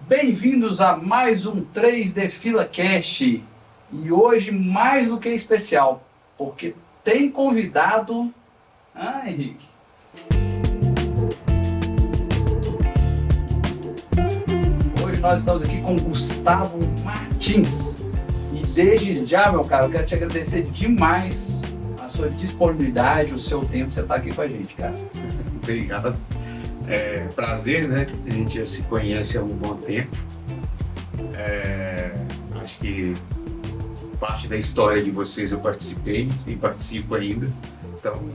Bem-vindos a mais um 3D FilaCast. E hoje mais do que especial, porque tem convidado... Henrique? Hoje nós estamos aqui com Gustavo Martins. E desde já, meu caro, eu quero te agradecer demais a sua disponibilidade, o seu tempo, você está aqui com a gente, cara. Obrigado. É prazer, né? A gente já se conhece há um bom tempo. Acho que parte da história de vocês eu participei e participo ainda. Então,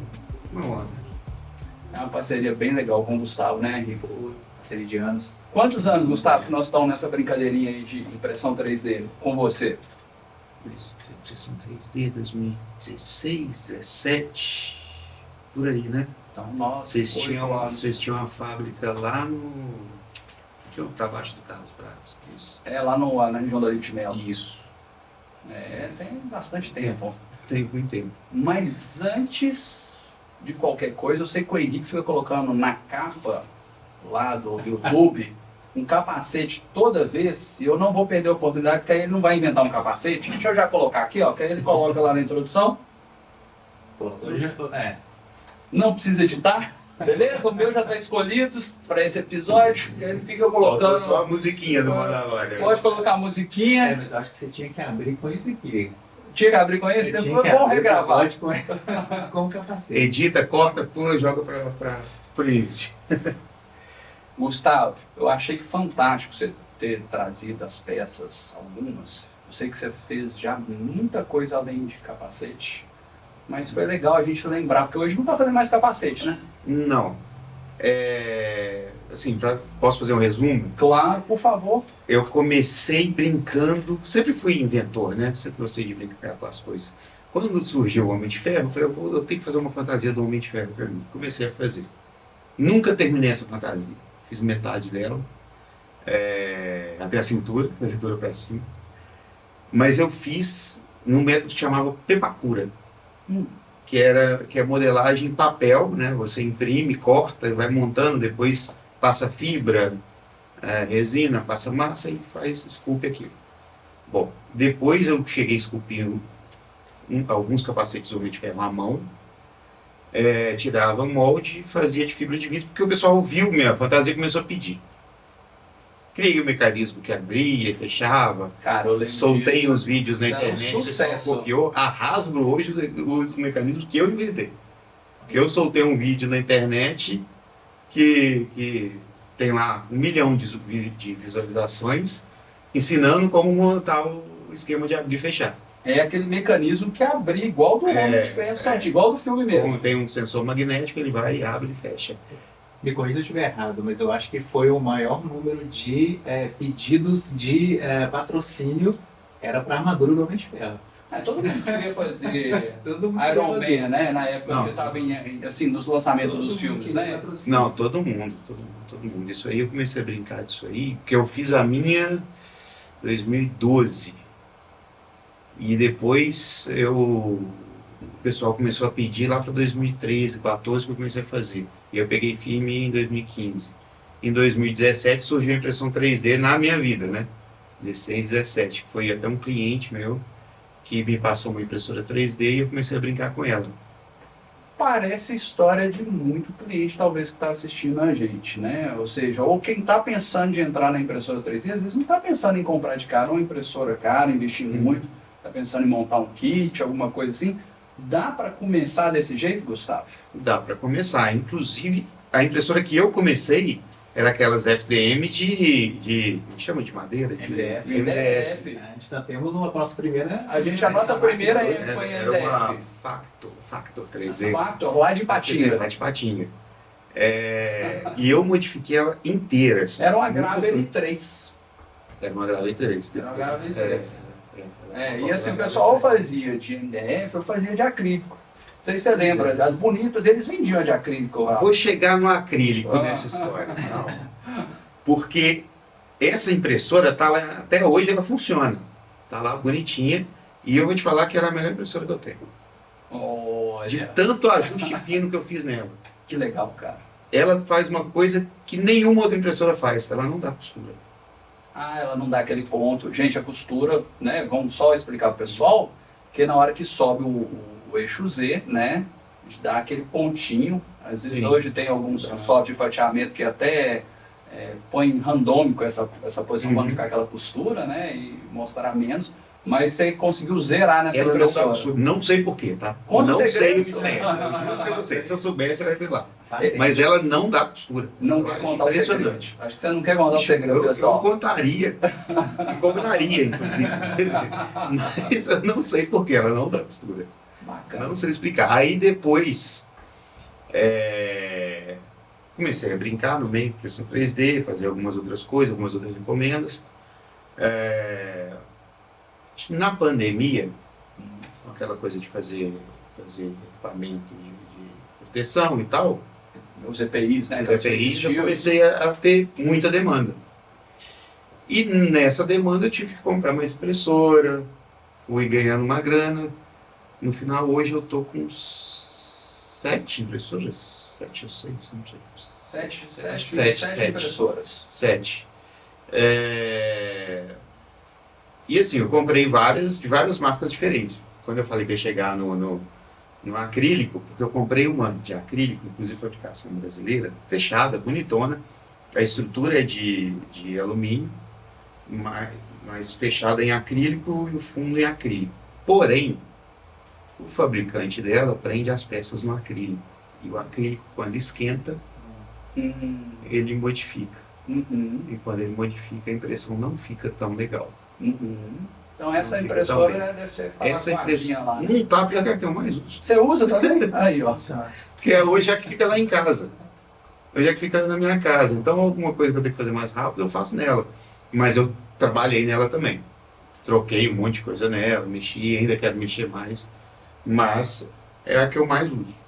uma honra. É uma parceria bem legal com o Gustavo, né, Henrique? Parceria de anos. Quantos anos, Gustavo, que nós estamos nessa brincadeirinha aí de impressão 3D com você? Impressão 3D, 2016, 17, por aí, né? Então, nossa, Vocês tinham uma fábrica lá para baixo do Carlos Prates. Isso. Lá na região do Olímpio de Melo. Isso. Tem bastante tempo. Tem muito tempo. Mas antes de qualquer coisa, eu sei que o Henrique fica colocando na capa lá do YouTube um capacete toda vez, e eu não vou perder a oportunidade, porque aí ele não vai inventar um capacete. Deixa eu já colocar aqui, ó, que aí ele coloca lá na introdução. Não precisa editar, beleza? O meu já está escolhido para esse episódio, e ele fica colocando... Falta só a musiquinha do Mandalorian. Pode colocar a musiquinha. Mas acho que você tinha que abrir com isso aqui. Tinha que abrir com esse, depois vamos regravar. Com capacete. Edita, corta, pula, joga para o início. Gustavo, eu achei fantástico você ter trazido as peças, algumas. Eu sei que você fez já muita coisa além de capacete, mas foi legal a gente lembrar, porque hoje não está fazendo mais capacete, né? Não. Assim, posso fazer um resumo? Claro, por favor. Eu comecei brincando, sempre fui inventor, né? Sempre gostei de brincar com as coisas. Quando surgiu o Homem de Ferro, eu falei, eu tenho que fazer uma fantasia do Homem de Ferro para mim. Comecei a fazer. Nunca terminei essa fantasia. Fiz metade dela, até a cintura para cima. Mas eu fiz num método que chamava Pepakura, que é modelagem em papel, né? Você imprime, corta, vai montando, depois passa fibra, resina, passa massa e esculpe aquilo. Bom, depois eu cheguei esculpindo alguns capacetes do Homem de Ferro à mão, tirava molde e fazia de fibra de vidro, porque o pessoal viu minha fantasia e começou a pedir. Criei o mecanismo que abria e fechava. Cara, eu lembro soltei disso. os vídeos na internet, o pessoal copiou. A Hasbro hoje usa os mecanismos que eu inventei. Porque eu soltei um vídeo na internet que tem lá 1 milhão de visualizações, ensinando como montar o esquema de abrir e fechar. É aquele mecanismo que abria igual do Homem de Ferro, igual do filme mesmo. Tem um sensor magnético, ele vai, abre e fecha. Me corrija se eu estiver errado, mas eu acho que foi o maior número de pedidos de patrocínio era para a armadura do Homem de Ferro. Todo mundo queria fazer Iron Man, né? Na época que estava assim, nos lançamentos dos filmes, né? Não, todo mundo. Isso aí eu comecei a brincar disso aí, porque eu fiz a minha em 2012. E depois o pessoal começou a pedir lá para 2013, 2014 que eu comecei a fazer. E eu peguei firme em 2015. Em 2017 surgiu a impressão 3D na minha vida, né? 16, 17. Foi até um cliente meu que me passou uma impressora 3D e eu comecei a brincar com ela. Parece a história de muito cliente, talvez, que está assistindo a gente, né? Ou seja, ou quem está pensando de entrar na impressora 3D, às vezes não está pensando em comprar de cara uma impressora cara, investindo muito, está pensando em montar um kit, alguma coisa assim. Dá para começar desse jeito, Gustavo? Dá para começar. Inclusive, a impressora que eu comecei era aquelas FDM chama de madeira? MDF. A gente já temos uma nossa primeira... A nossa primeira foi em MDF. Era uma Factor 3D. Factor, lá de Patinga. Lá de Patinga. E eu modifiquei ela inteira. Assim, era uma Gravity 3. Era uma Gravity 3. Era uma Gravity 3. E assim, o pessoal fazia de MDF, eu fazia de acrílico. Não sei se você lembra, as bonitas, eles vendiam de acrílico. Vou chegar no acrílico nessa história. Não. Porque essa impressora tá lá, até hoje ela funciona. Tá lá bonitinha. E eu vou te falar que era a melhor impressora que eu tenho. Olha. De tanto ajuste fino que eu fiz nela. Que legal, cara. Ela faz uma coisa que nenhuma outra impressora faz. Ela não dá costura. ela não dá aquele ponto. Gente, a costura, né? Vamos só explicar para o pessoal que na hora que sobe o eixo Z, né? Dá aquele pontinho. Às vezes Sim. hoje tem alguns software de fatiamento que até põe randômico essa posição para não ficar aquela costura, né? E mostrar menos. Mas você conseguiu zerar nessa Ela impressora. não sei porquê, tá? Conta o Não sei o segredo. mistério. Eu juro que eu não sei. Se eu soubesse, eu ia ver lá. Tá? Mas ela não dá costura. Não Eu quer acho contar o segredo. impressionante. Acho que você não quer contar o segredo, Eu pessoal. contaria e cobraria, inclusive. Mas eu não sei porquê, ela não dá costura. Bacana. Não sei explicar. Aí depois comecei a brincar no meio, impressão 3D, fazer algumas outras coisas, algumas outras encomendas. Na pandemia, aquela coisa de fazer equipamento de proteção e tal, Os EPIs, né? os que EPIs, eu existiam. comecei a ter muita demanda. E nessa demanda eu tive que comprar uma impressora, fui ganhando uma grana. No final, hoje eu tô com 7 impressoras, 7 ou 6, não sei. Sete impressoras. 7. E assim, eu comprei de várias marcas diferentes. Quando eu falei que ia chegar no acrílico, porque eu comprei uma de acrílico, inclusive fabricação brasileira, fechada, bonitona. A estrutura é de alumínio, mas fechada em acrílico e o fundo em acrílico. Porém, o fabricante dela prende as peças no acrílico. E o acrílico, quando esquenta, ele modifica. E quando ele modifica, a impressão não fica tão legal. Então essa Não fica impressora tão bem. deve ser Essa guardinha lá. Né? não tá pior que a que eu mais uso. Você usa também? Aí, ó. Porque hoje é a que fica lá em casa. Hoje é a que fica na minha casa. Então, alguma coisa que eu tenho que fazer mais rápido, eu faço nela. Mas eu trabalhei nela também. Troquei um monte de coisa nela, mexi, ainda quero mexer mais. Mas é a que eu mais uso.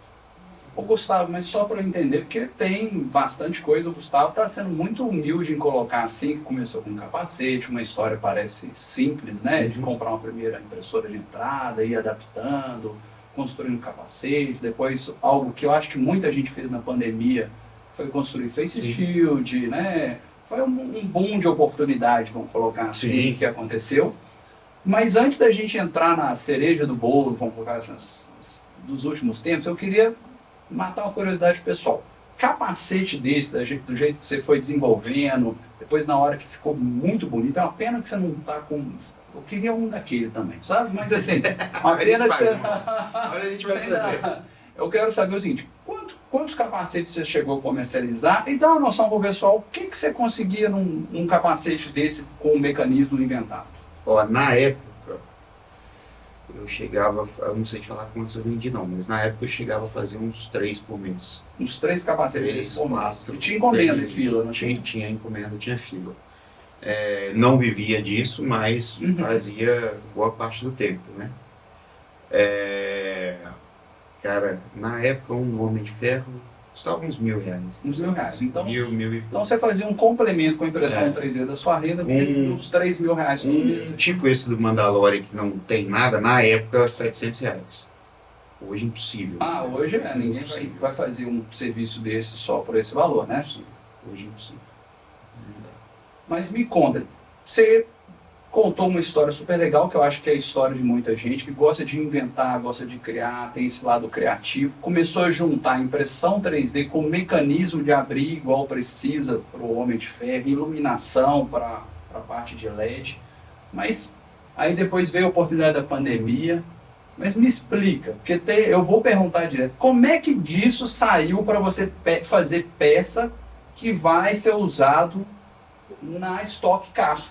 Ô Gustavo, mas só para eu entender, porque tem bastante coisa, o Gustavo está sendo muito humilde em colocar assim, que começou com um capacete, uma história parece simples, né? De comprar uma primeira impressora de entrada, ir adaptando, construindo capacete, depois algo que eu acho que muita gente fez na pandemia, foi construir face shield, né? Foi um boom de oportunidade, vamos colocar assim, que aconteceu. Mas antes da gente entrar na cereja do bolo, vamos colocar assim, dos últimos tempos, eu queria matar uma curiosidade pessoal. Capacete desse, do jeito que você foi desenvolvendo, depois na hora que ficou muito bonito, é uma pena que você não tá com... Eu queria um daquele também, sabe? Mas assim, uma pena que você... Agora a gente vai fazer. Eu quero saber o seguinte, quantos capacetes você chegou a comercializar e dá uma noção para o pessoal, o que você conseguia num capacete desse com o mecanismo inventado? Ó, na época, eu chegava, eu não sei te falar quantos eu vendi não, mas na época eu chegava a fazer uns 3 por mês. Uns 3 capacetes 3, desses por mês. 4. E tinha encomenda em fila, não tinha? Tinha encomenda, tinha fila. Não vivia disso, mas fazia boa parte do tempo, né? Cara, na época um Homem de Ferro custava uns R$1.000. Uns R$1.000. Então, mil e então você fazia um complemento com a impressão 3D da sua renda de uns R$3.000 por mês. Tipo esse do Mandalorian que não tem nada, na época R$700. Hoje impossível. Hoje ninguém vai fazer um serviço desse só por esse valor, né? Hoje impossível. Mas me conta, você contou uma história super legal, que eu acho que é a história de muita gente que gosta de inventar, gosta de criar, tem esse lado criativo. Começou a juntar impressão 3D com mecanismo de abrir igual precisa para o Homem de Ferro, iluminação para a parte de LED. Mas aí depois veio a oportunidade da pandemia. Mas me explica, porque eu vou perguntar direto, como é que disso saiu para você fazer peça que vai ser usado na Stock Car?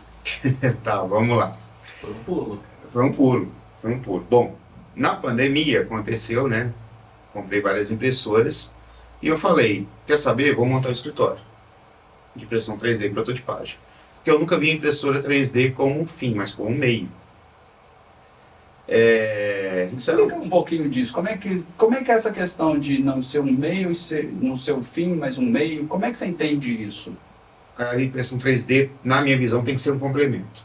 Tá, vamos lá. Foi um pulo. Foi um pulo. Bom, na pandemia aconteceu, né? Comprei várias impressoras e eu falei, quer saber? Vou montar um escritório de impressão 3D e prototipagem. Porque eu nunca vi a impressora 3D como um fim, mas como um meio. Explica um pouquinho disso. Como é que é essa questão de não ser um meio, não ser um fim, mas um meio? Como é que você entende isso? A impressão 3D, na minha visão, tem que ser um complemento.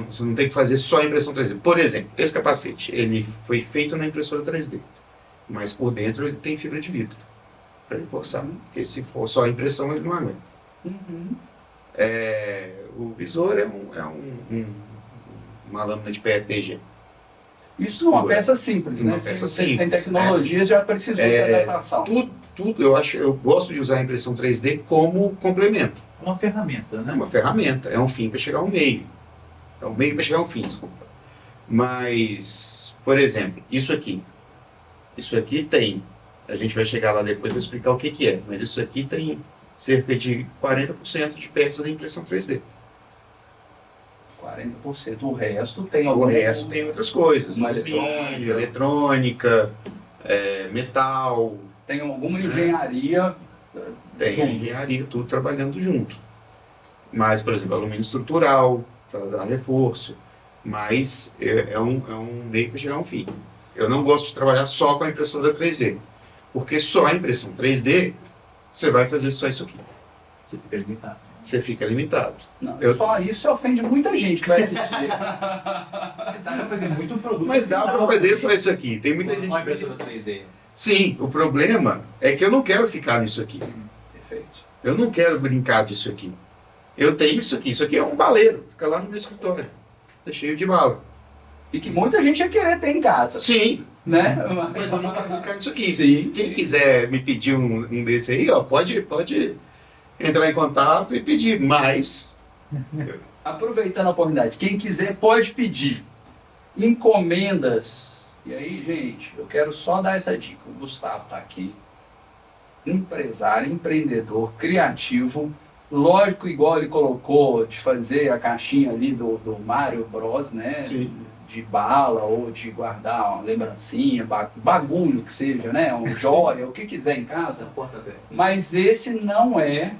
Você não tem que fazer só a impressão 3D. Por exemplo, esse capacete, ele foi feito na impressora 3D, mas por dentro ele tem fibra de vidro, para reforçar. Porque se for só a impressão, ele não aguenta. O visor é uma lâmina de PETG. Isso numa peça simples, Uma né? peça Sem simples, tecnologias já precisou de adaptação. Tudo, eu gosto de usar a impressão 3D como complemento. É uma ferramenta, É né? uma ferramenta, é um fim para chegar ao meio. É um meio para chegar ao fim, desculpa. Mas, por exemplo, isso aqui tem, a gente vai chegar lá depois e vou explicar o que é, mas isso aqui tem cerca de 40% de peças de impressão 3D. 40%. O resto tem O algum... resto tem outras coisas, Uma eletrônica, metal, Tem alguma engenharia... tem Tudo. engenharia, tudo trabalhando junto. Mas, por exemplo, alumínio estrutural, para dar reforço, mas é um meio para chegar a um fim. Eu não gosto de trabalhar só com a impressora 3D, porque só a impressão 3D, você vai fazer só isso aqui. Você fica limitado. Você fica limitado. Não, só isso ofende muita gente que vai assistir. Dá pra fazer muito produto. Mas dá para fazer só isso aqui. Tem muita gente Com a que pensa... impressora 3D. Sim, o problema é que eu não quero ficar nisso aqui. Perfeito. Eu não quero brincar disso aqui. Eu tenho isso aqui. Isso aqui é um baleiro. Fica lá no meu escritório. Tá cheio de bala. E que muita gente ia querer ter em casa, Sim, né? mas eu não quero ficar nisso aqui. Sim. Quem quiser me pedir um desse aí, ó, pode entrar em contato e pedir. Mas Aproveitando a oportunidade, quem quiser pode pedir encomendas. E aí, gente, eu quero só dar essa dica. O Gustavo está aqui, empresário, empreendedor, criativo. Lógico, igual ele colocou, de fazer a caixinha ali do Mario Bros, né? Sim. De bala ou de guardar uma lembrancinha, bagulho que seja, né? Um joia, o que quiser em casa. Mas esse não é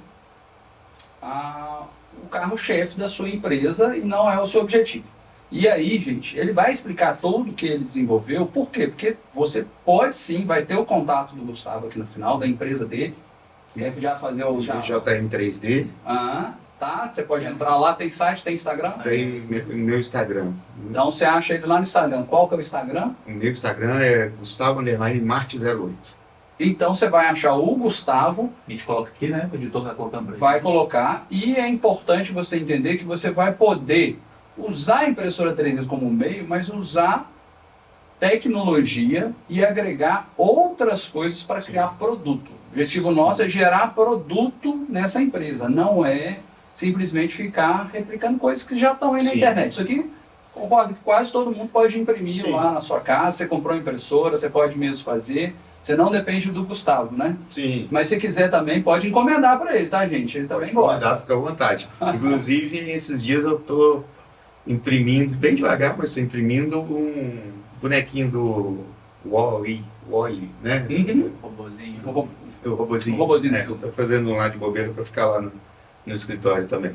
o carro-chefe da sua empresa e não é o seu objetivo. E aí, gente, ele vai explicar tudo que ele desenvolveu. Por quê? Porque você pode sim, vai ter o contato do Gustavo aqui no final, da empresa dele. Quer já fazer o... JM 3D. Tá, você pode entrar lá, tem site, tem Instagram? Tem meu Instagram. Então você acha ele lá no Instagram. Qual que é o Instagram? O meu Instagram é Gustavo_Marte08. Então você vai achar o Gustavo, A gente coloca aqui, né? O editor tá colocando pra vai gente. colocar, e é importante você entender que você vai poder usar a impressora 3D como meio, mas usar tecnologia e agregar outras coisas para criar produto. O objetivo nosso é gerar produto nessa empresa, não é simplesmente ficar replicando coisas que já estão aí na Sim. internet. Isso aqui, concordo que quase todo mundo pode imprimir Sim. lá na sua casa, você comprou uma impressora, você pode mesmo fazer, você não depende do Gustavo, né? Sim. Mas se quiser também, pode encomendar para ele, tá, gente? Ele também gosta. Fica à vontade. Inclusive, esses dias eu tô imprimindo, bem devagar, mas estou imprimindo um bonequinho do Wall-E, né? Uhum. Robozinho. O robozinho. O robozinho. Tô fazendo um lá de bobeira para ficar lá no escritório também.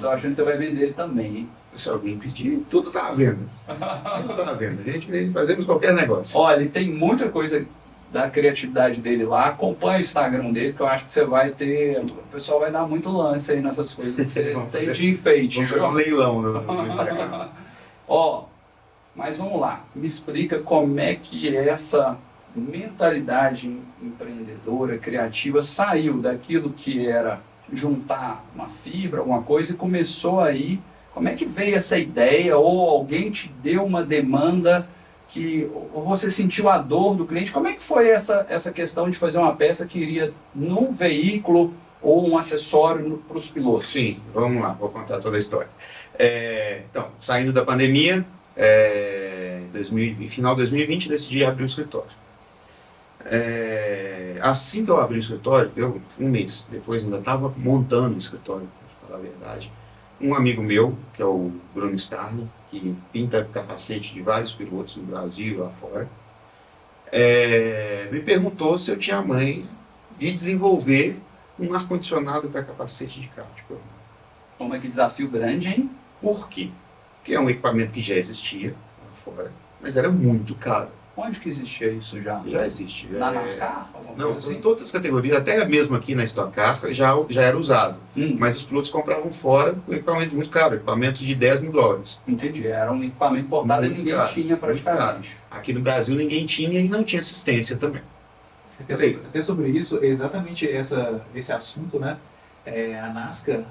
Tô achando que você vai vender ele também, hein? Se alguém pedir, tudo tá à venda. Tudo tá à venda. A gente fazemos qualquer negócio. Olha, ele tem muita coisa da criatividade dele lá. Acompanha o Instagram dele, que eu acho que você vai ter... O pessoal vai dar muito lance aí nessas coisas que você Vamos tem fazer- de enfeite. Vamos fazer um leilão no Instagram. Ó, mas vamos lá. Me explica como é que essa mentalidade empreendedora, criativa, saiu daquilo que era juntar uma fibra, alguma coisa, e começou aí. Como é que veio essa ideia? Ou alguém te deu uma demanda que ou você sentiu a dor do cliente? Como é que foi essa questão de fazer uma peça que iria num veículo ou um acessório para os pilotos? Sim, vamos lá, vou contar toda a história. Então, saindo da pandemia, final de 2020, decidi abrir um escritório. Assim que eu abri o escritório, deu um mês, depois ainda estava montando o escritório, para falar a verdade. Um amigo meu, que é o Bruno Starling, que pinta capacete de vários pilotos no Brasil e lá fora, me perguntou se eu tinha a mãe de desenvolver um ar-condicionado para capacete de kart. Como é que desafio grande, hein? Por quê? Porque é um equipamento que já existia lá fora, mas era muito caro. Onde que existia isso já? Já existe. Na NASCAR? Alguma Não, coisa assim? em todas as categorias, até mesmo aqui na Stock Car já era usado. Mas os pilotos compravam fora com equipamentos muito caros, equipamentos de $10 mil. Entendi, era um equipamento importado e Muito ninguém caro, tinha praticamente. Aqui no Brasil ninguém tinha e não tinha assistência também. Até sobre isso, exatamente esse assunto, né? A NASCAR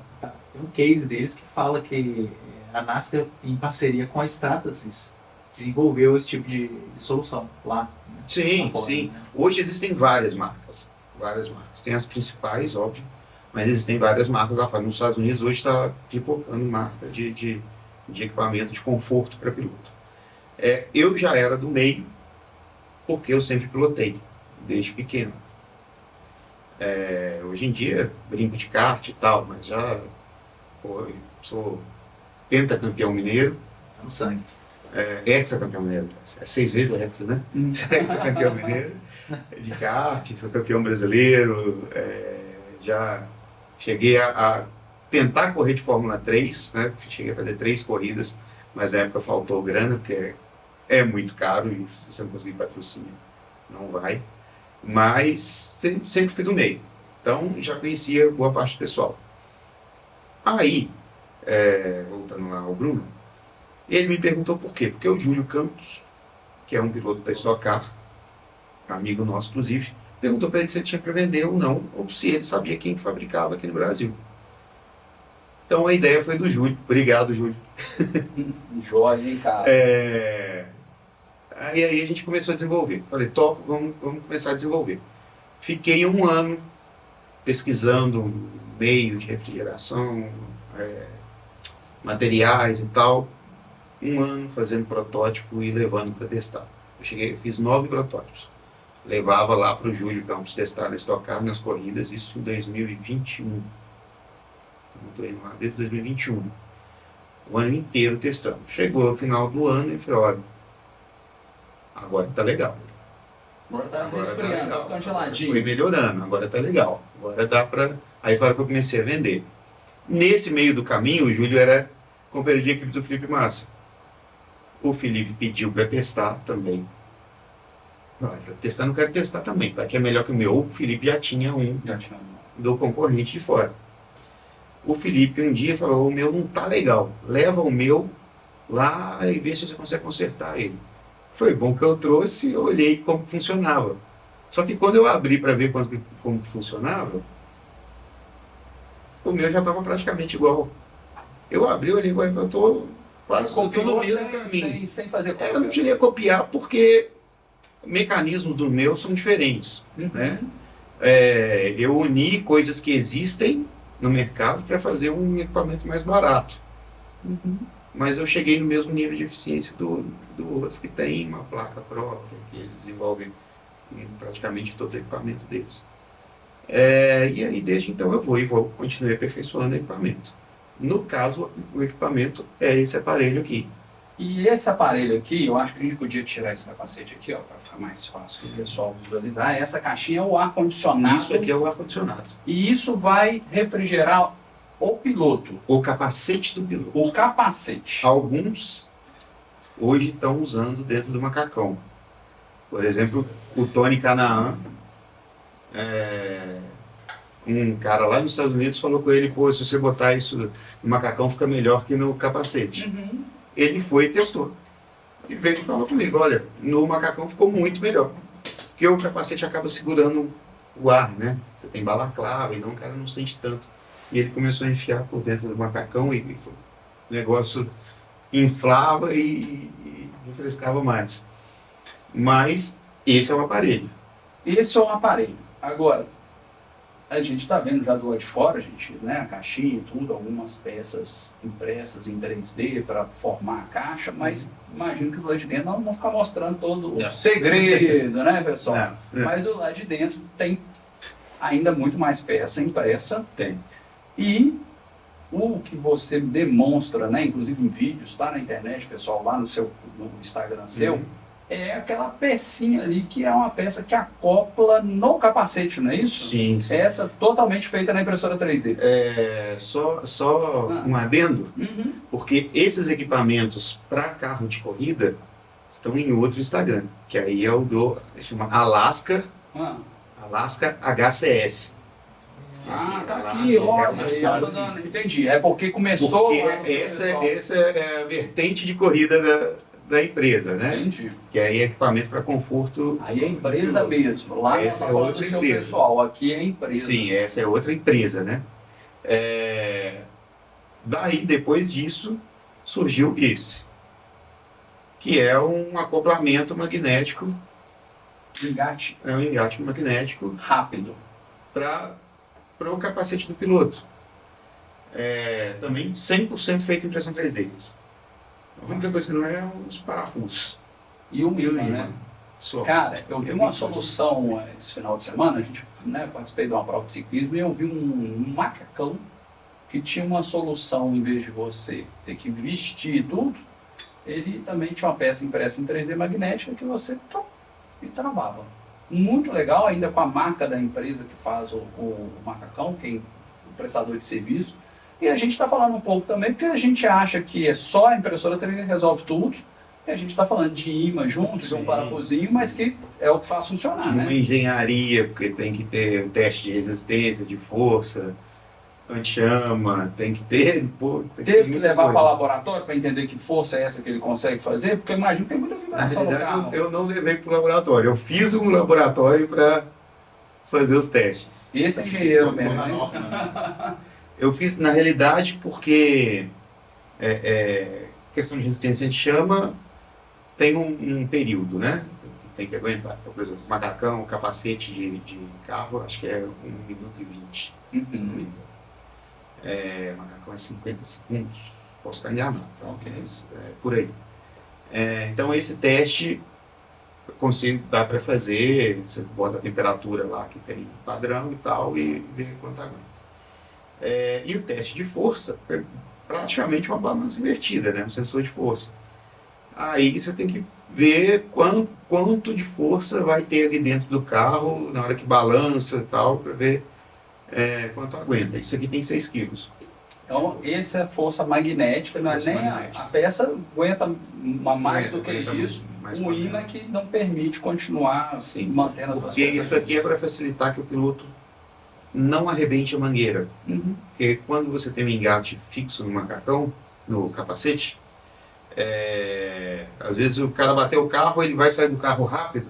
tem um case deles que fala que a NASCAR, em parceria com a Stratasys, desenvolveu esse tipo de solução lá. Né? Sim, Fora, sim. né? Hoje existem várias marcas. Várias marcas. Tem as principais, óbvio, mas existem várias marcas lá fora. Nos Estados Unidos hoje está pipocando marca de equipamento de conforto para piloto. Eu já era do meio, porque eu sempre pilotei, desde pequeno. Hoje em dia, brinco de kart e tal, mas já eu sou pentacampeão mineiro, Tá no sangue. hexacampeão mineiro. É 6 vezes hexa, né? Hexacampeão mineiro, de kart, sou campeão brasileiro, já cheguei a tentar correr de Fórmula 3, né? Cheguei a fazer 3 corridas, mas na época faltou grana, porque é muito caro e se você não conseguir patrocínio, não vai. Mas sempre fui do meio, então já conhecia boa parte do pessoal. Aí, voltando lá ao Bruno, ele me perguntou por quê? Porque o Júlio Campos, que é um piloto da Stock Car, amigo nosso inclusive, perguntou para ele se ele tinha para vender ou não, ou se ele sabia quem fabricava aqui no Brasil. Então a ideia foi do Júlio. Obrigado, Júlio. Joia, hein, cara? Aí a gente começou a desenvolver. Falei, top, vamos começar a desenvolver. Fiquei 1 ano pesquisando meio de refrigeração, materiais e tal. 1 ano fazendo protótipo e levando para testar. Eu fiz 9 protótipos. Levava lá para o Júlio Campos testar na Stock Car, nas corridas, isso em 2021. Então, estou indo lá desde 2021. O ano inteiro testando. Chegou no final do ano e falei, olha, agora tá legal. Agora tá Agora resfriando, tá legal. ficando geladinho. Foi melhorando, agora tá legal. Agora dá pra... Aí foi a hora que eu comecei a vender. Nesse meio do caminho, o Júlio era companheiro de equipe do Felipe Massa. O Felipe pediu para testar também. Testar, não quero testar também, para que é melhor que o meu. O Felipe já tinha um do concorrente de fora. O Felipe um dia falou, o meu não tá legal, leva o meu lá e vê se você consegue consertar ele. Foi bom que eu trouxe, eu olhei como funcionava. Só que quando eu abri para ver como que funcionava, o meu já estava praticamente igual. Eu abri, olhei, eu tô quase no mesmo caminho. Sem fazer cópia. Eu não cheguei a copiar porque mecanismos do meu são diferentes. Né? Eu uni coisas que existem no mercado para fazer um equipamento mais barato. Mas eu cheguei no mesmo nível de eficiência do outro, que tem uma placa própria, que eles desenvolvem em praticamente todo o equipamento deles. E aí, desde então, continuei aperfeiçoando o equipamento. No caso, o equipamento é esse aparelho aqui. E esse aparelho aqui, eu acho que a gente podia tirar esse capacete aqui, ó, para ficar mais fácil do pessoal visualizar. Essa caixinha é o ar-condicionado. Isso aqui é o ar-condicionado. E isso vai refrigerar o piloto. O capacete do piloto. O capacete. Alguns hoje estão usando dentro do macacão. Por exemplo, o Tony Canaan, um cara lá nos Estados Unidos falou com ele, pô, se você botar isso no macacão fica melhor que no capacete. Ele foi e testou. E veio e falou comigo, olha, no macacão ficou muito melhor. Porque o capacete acaba segurando o ar, né? Você tem balaclava, então o cara não sente tanto. E ele começou a enfiar por dentro do macacão e o negócio inflava e refrescava mais. Mas esse é o aparelho. Esse é o aparelho. Agora, a gente está vendo já do lado de fora, gente, né, a caixinha e tudo, algumas peças impressas em 3D para formar a caixa, mas imagino que do lado de dentro não vão ficar mostrando todo o segredo, né, pessoal? Mas do lado de dentro tem ainda muito mais peça impressa. Tem. E o que você demonstra, né, inclusive em vídeos, está na internet, pessoal, lá no Instagram seu, é aquela pecinha ali que é uma peça que acopla no capacete, não é isso? Sim. Essa totalmente feita na impressora 3D. Só um adendo, porque esses equipamentos para carro de corrida estão em outro Instagram, que aí é o chama Alaska HCS. Tá aqui, olha, entendi. É porque começou... Porque essa é a vertente de corrida da empresa, né? Entendi. Que aí é equipamento para conforto. Aí é empresa mesmo. Lá essa é outra do seu empresa. pessoal, aqui é empresa. Sim, essa é outra empresa, né? Daí, depois disso, surgiu esse, que é um acoplamento magnético, Engate é um engate magnético rápido. para o capacete do piloto. Também 100% feito em impressão 3D. A única coisa que não é os parafusos. E o imã, né? Só. Cara, eu vi uma solução esse final de semana, a gente, né, participei de uma prova de ciclismo e eu vi um macacão que tinha uma solução, em vez de você ter que vestir tudo, ele também tinha uma peça impressa em 3D magnética que você e travava. Muito legal, ainda com a marca da empresa que faz o macacão, quem o prestador de serviço. E a gente está falando um pouco também, porque a gente acha que é só a impressora 3D que resolve tudo. E a gente está falando de imã junto, de um parafusinho, mas que é o que faz funcionar, Uma né? engenharia, porque tem que ter o teste de resistência, de força, anti-chama, tem que ter... Pô, Teve que levar para o laboratório para entender que força é essa que ele consegue fazer, porque eu imagino que tem muita Na vibração no realidade, carro. eu não levei para o laboratório. Eu fiz um laboratório para fazer os testes. Esse é engenheiro mesmo, Na né? norma, né? Eu fiz, na realidade, porque questão de resistência anti-chama tem um período, né? Que tem que aguentar. Então, por exemplo, macacão, capacete de carro, acho que é 1 minuto e 20. Se não me Uhum. engano. Macacão é 50 segundos. Posso estar enganado, tá? Ok. Mas, por aí. Então, esse teste eu consigo, dá para fazer, você bota a temperatura lá que tem padrão e tal, e vê quanto aguenta. E o teste de força é praticamente uma balança invertida, né? Um sensor de força. Aí você tem que ver quanto de força vai ter ali dentro do carro na hora que balança e tal, para ver quanto aguenta. Isso aqui tem 6 quilos. Então, essa é força magnética, não é Força nem magnética. a peça aguenta mais do que Aguenta isso. mais Um imã padrão. que não permite continuar Sim. mantendo as duas Porque peças. isso aqui é para facilitar que o piloto não arrebente a mangueira. Uhum. Porque quando você tem um engate fixo no macacão, no capacete, às vezes o cara bateu o carro, ele vai sair do carro rápido,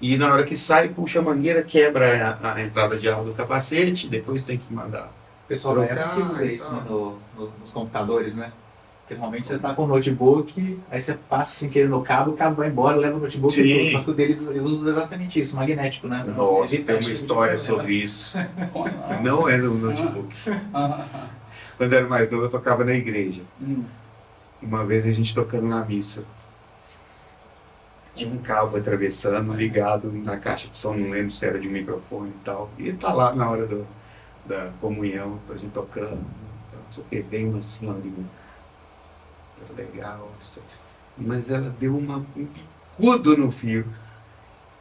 e na hora que sai, puxa a mangueira, quebra a entrada de ar do capacete, depois tem que mandar. O pessoal da Trocar época usa e isso, tal. né, nos computadores, né? Porque normalmente você tá com o notebook, aí você passa sem querer no cabo, o cabo vai embora, leva o notebook Sim. e tudo. Só que o deles, eles usam exatamente isso, magnético, né? Nossa, Evita tem uma esse tipo de história problema. sobre isso. Não é no notebook. Ah, Quando eu era mais novo, eu tocava na igreja. hum. Uma vez a gente tocando na missa. Tinha um cabo atravessando, ligado na caixa de som, não lembro se era de microfone e tal. E tá lá na hora da comunhão, a gente tocando. Então, não sei o que, veio uma senhorinha. Legal, mas ela deu um bicudo no fio.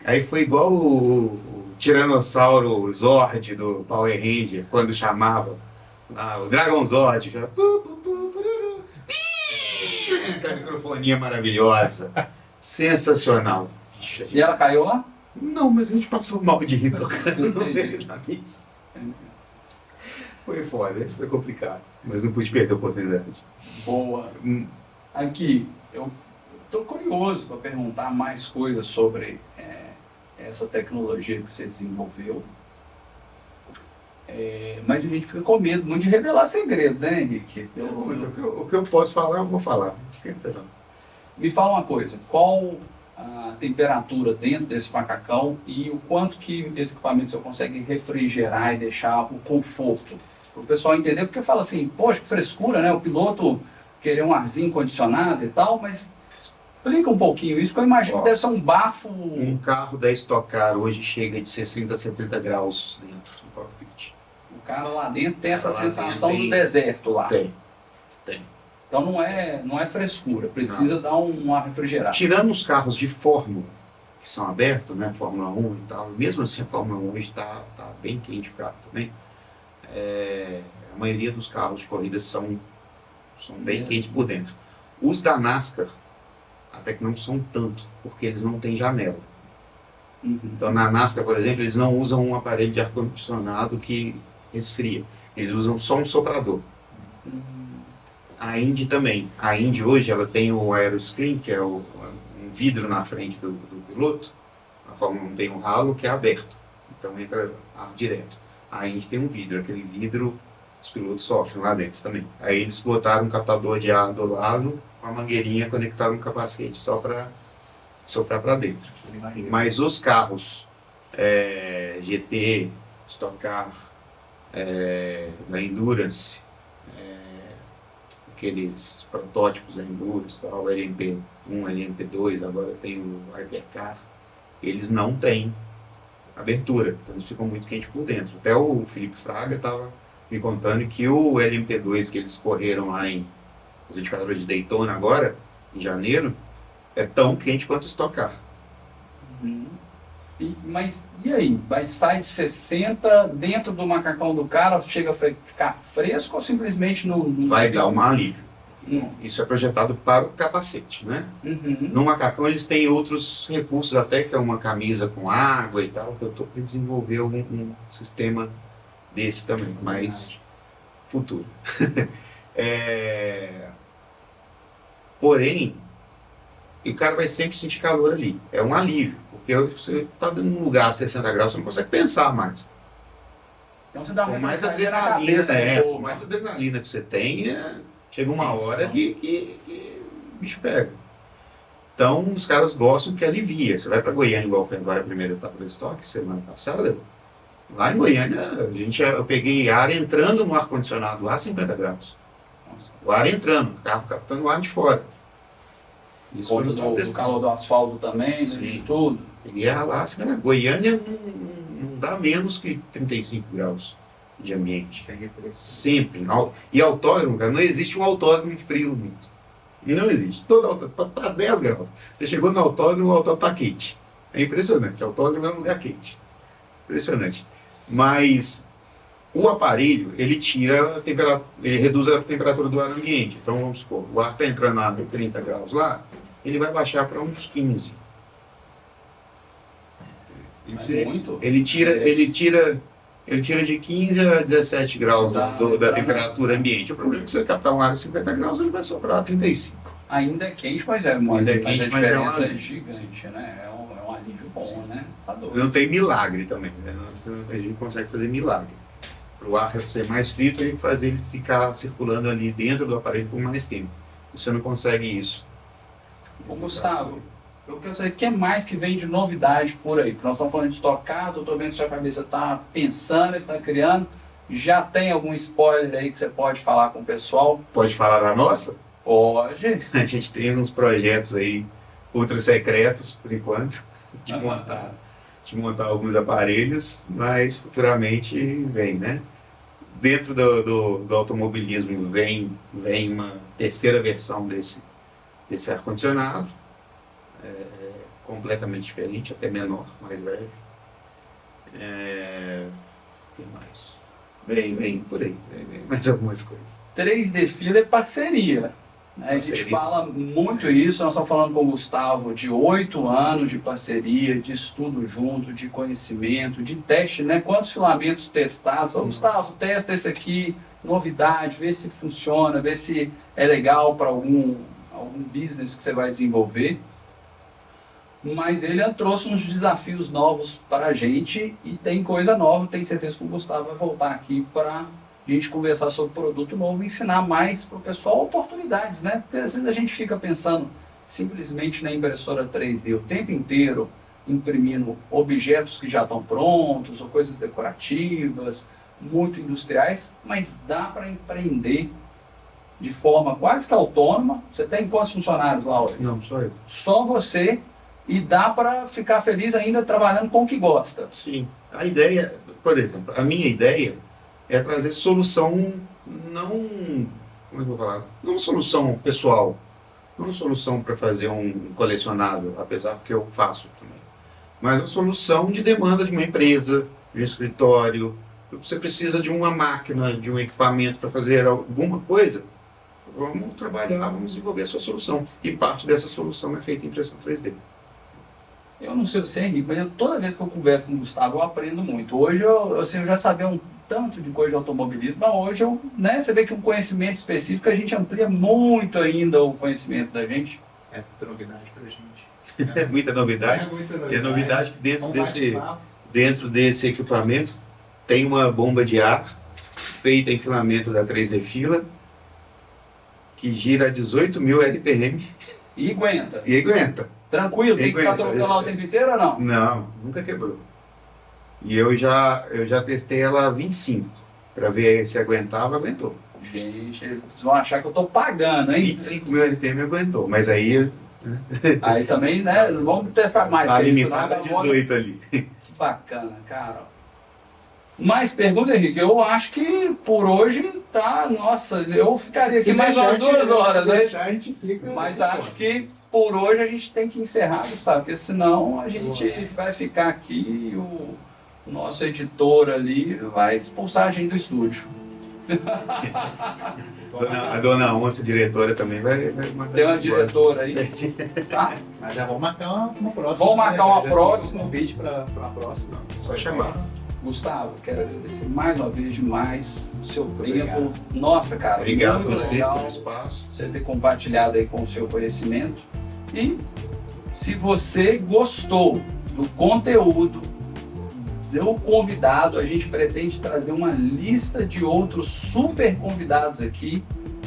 Aí foi igual o Tiranossauro Zord do Power Ranger, quando chamava o Dragon Zord. Já... Aquela microfonia maravilhosa. Sensacional. Ixi, E ela caiu lá? Não, mas a gente passou mal de rir tocando no Entendi. meio da missa. Foi foda, isso foi complicado. Mas não pude perder a oportunidade. Boa. Aqui, eu estou curioso para perguntar mais coisas sobre essa tecnologia que você desenvolveu. Mas a gente fica com medo muito de revelar segredo, né, Henrique? O que eu posso falar, eu vou falar. Não esquenta não. Me fala uma coisa, qual a temperatura dentro desse macacão e o quanto que esse equipamento você consegue refrigerar e deixar o conforto? Para o pessoal entender, porque fala assim, poxa, que frescura, né? O piloto querer um arzinho condicionado e tal, mas explica um pouquinho isso, porque eu imagino que deve ser um bafo. Um carro da Stock Car hoje chega de 60 a 70 graus dentro do cockpit. O cara lá dentro tem essa Lá dentro sensação tem- do deserto lá. Tem. Então não é frescura, precisa dar uma refrigerada. Tirando os carros de Fórmula, que são abertos, né? Fórmula 1 e tal, mesmo assim a Fórmula 1 hoje está bem quente o carro também. A maioria dos carros de corrida são bem quentes por dentro. Os da NASCAR até que não são tanto, porque eles não têm janela. Uhum. Então na NASCAR, por exemplo, eles não usam um aparelho de ar-condicionado que resfria. Eles usam só um soprador. A Indy também. A Indy hoje ela tem o aeroscreen, que é um vidro na frente do piloto. A Fórmula 1 tem um ralo que é aberto. Então entra ar direto. A Indy tem um vidro. Aquele vidro Os pilotos sofrem lá dentro também. Aí eles botaram um captador de ar do lado, uma mangueirinha conectada no capacete só para soprar para dentro. Mas os carros GT, Stock Car, da Endurance, aqueles protótipos da Endurance, tal, o LMP1, LMP2, agora tem o Hypercar, eles não têm abertura, então eles ficam muito quentes por dentro. Até o Felipe Fraga estava me contando que o LMP2 que eles correram lá em 24 horas de Daytona agora, em janeiro, é tão quente quanto o Stock Car. Mas e aí? Vai sair de 60 dentro do macacão do cara, chega a ficar fresco ou simplesmente no Vai dar um alívio. Hum. Isso é projetado para o capacete, né? Uhum. No macacão eles têm outros recursos, até que é uma camisa com água e tal, que eu estou para desenvolver um sistema desse também, mas futuro. Porém, o cara vai sempre sentir calor ali. É um alívio, porque você está num lugar a 60 graus, você não consegue pensar mais. Então você dá uma Por mais refrescadinha na adrenalina, cabeça, por mais adrenalina que você tem, chega uma hora que o bicho pega. Então, os caras gostam que alivia. Você vai para Goiânia, igual foi agora a primeira etapa do estoque, semana passada. Lá em Goiânia, eu peguei ar entrando no ar-condicionado lá a 50 graus. Nossa. O ar entrando, o carro captando o ar de fora. Isso Conta foi do calor do asfalto também, Sim. de tudo. Peguei ar lá, assim, né? Goiânia não dá menos que 35 graus de ambiente. Sempre. E autódromo, cara, não existe um autódromo frio no mundo. Não existe. Todo autódromo está 10 graus. Você chegou no autódromo, o autódromo está quente. É impressionante. O autódromo é um lugar quente. Impressionante. Mas o aparelho, ele tira a temperatura, ele reduz a temperatura do ar no ambiente. Então, vamos supor, o ar está entrando a 30 graus lá, ele vai baixar para uns 15. Ele tira de 15 a 17 graus da temperatura ambiente. O problema é que se você captar um ar a 50 graus, ele vai sobrar 35. Ainda é quente, mas Ainda é mas a quente, mas é um diferença é alívio. gigante, né? É um alívio bom, né? Tá doido. Não tem milagre também, né? A gente consegue fazer milagre. Para o ar ser mais frio, tem que fazer ele ficar circulando ali dentro do aparelho por mais tempo. Você não consegue isso. Ô, Gustavo, eu quero saber o que mais que vem de novidade por aí. Porque nós estamos falando de estocado, eu estou vendo que sua cabeça está pensando, está criando. Já tem algum spoiler aí que você pode falar com o pessoal? Pode falar da nossa? Pode. A gente tem uns projetos aí ultra secretos, por enquanto, de montar alguns aparelhos, mas futuramente vem, né? Dentro do automobilismo vem uma terceira versão desse ar-condicionado, completamente diferente, até menor, mais leve. O que mais? Vem por aí, vem mais algumas coisas. 3D Fila é parceria. Né? A gente fala muito isso, nós estamos falando com o Gustavo de 8 anos de parceria, de estudo junto, de conhecimento, de teste, né? Quantos filamentos testados? Ô, Gustavo, testa esse aqui, novidade, vê se funciona, vê se é legal para algum business que você vai desenvolver. Mas ele trouxe uns desafios novos para a gente e tem coisa nova, tenho certeza que o Gustavo vai voltar aqui para a gente conversar sobre produto novo e ensinar mais para o pessoal oportunidades, né? Porque às vezes a gente fica pensando simplesmente na impressora 3D o tempo inteiro, imprimindo objetos que já estão prontos ou coisas decorativas, muito industriais, mas dá para empreender de forma quase que autônoma. Você tem quantos funcionários lá hoje? Não, só eu. Só você, e dá para ficar feliz ainda trabalhando com o que gosta. Sim. A ideia, por exemplo, a minha ideia é trazer solução, não, como é que eu vou falar? Não solução pessoal, não solução para fazer um colecionável, apesar que eu faço também, mas a solução de demanda de uma empresa, de um escritório. Você precisa de uma máquina, de um equipamento para fazer alguma coisa, vamos trabalhar, vamos desenvolver a sua solução. E parte dessa solução é feita em impressão 3D. Eu não sei se é Henrique, mas toda vez que eu converso com o Gustavo eu aprendo muito. Hoje eu já sabia um tanto de coisa de automobilismo, mas hoje você vê que um conhecimento específico a gente amplia muito ainda o conhecimento da gente. É muita novidade pra gente. É muita novidade. E a novidade que dentro desse equipamento tem uma bomba de ar feita em filamento da 3D Fila, que gira a 18.000 RPM E aguenta. e aguenta. Tranquilo, tem que ficar Aguenta, trocando lá o tempo inteiro ou não? Não, nunca quebrou. E eu já testei ela a 25, para ver se aguentava, aguentou. Gente, vocês vão achar que eu tô pagando, hein? 25.000 RPM aguentou, mas aí Aí também, né? Vamos testar mais. a porque isso limitada nada é 18 ali. Que bacana, cara. Mais perguntas, Henrique? Eu acho que por hoje tá. Nossa, eu ficaria aqui mais umas 2 horas, né? A gente fica... Mas acho que por hoje a gente tem que encerrar, Gustavo, porque senão a gente vai ficar aqui e o nosso editor ali vai expulsar a gente do estúdio. A dona Onça, diretora, também vai mandar. Tem uma embora. diretora aí, tá? Mas já vamos marcar uma próxima. Vamos marcar uma Já próxima. Um convite para a próxima. Só chamar. Gustavo, quero agradecer mais uma vez demais o seu tempo. Obrigado. Nossa, cara, Obrigado a muito você legal pelo espaço. você ter compartilhado aí com o seu conhecimento. E se você gostou do conteúdo do convidado, a gente pretende trazer uma lista de outros super convidados aqui.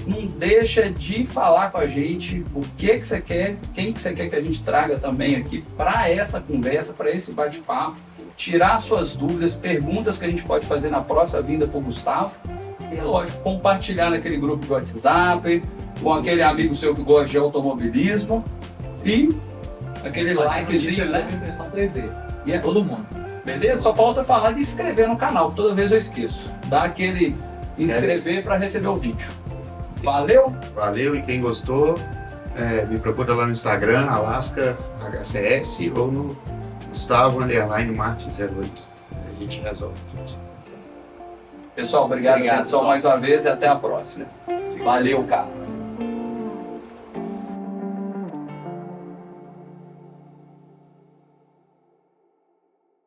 Não deixa de falar com a gente o que você quer, quem que você quer que a gente traga também aqui para essa conversa, para esse bate-papo. Tirar suas dúvidas, perguntas que a gente pode fazer na próxima vinda para o Gustavo. E, lógico, compartilhar naquele grupo de WhatsApp, com aquele amigo seu que gosta de automobilismo. E aquele likezinho, né? Impressão 3D. E é Todo mundo. Beleza? Só falta falar de inscrever no canal, que toda vez eu esqueço. Dá aquele inscrever para receber o vídeo. Valeu? Valeu, e quem gostou, me procura lá no Instagram, Alaska HCS, ou no Gustavo Marte 08. A gente resolve tudo. Pessoal, obrigado pela Obrigado, atenção pessoal. mais uma vez e até a próxima. Valeu, cara.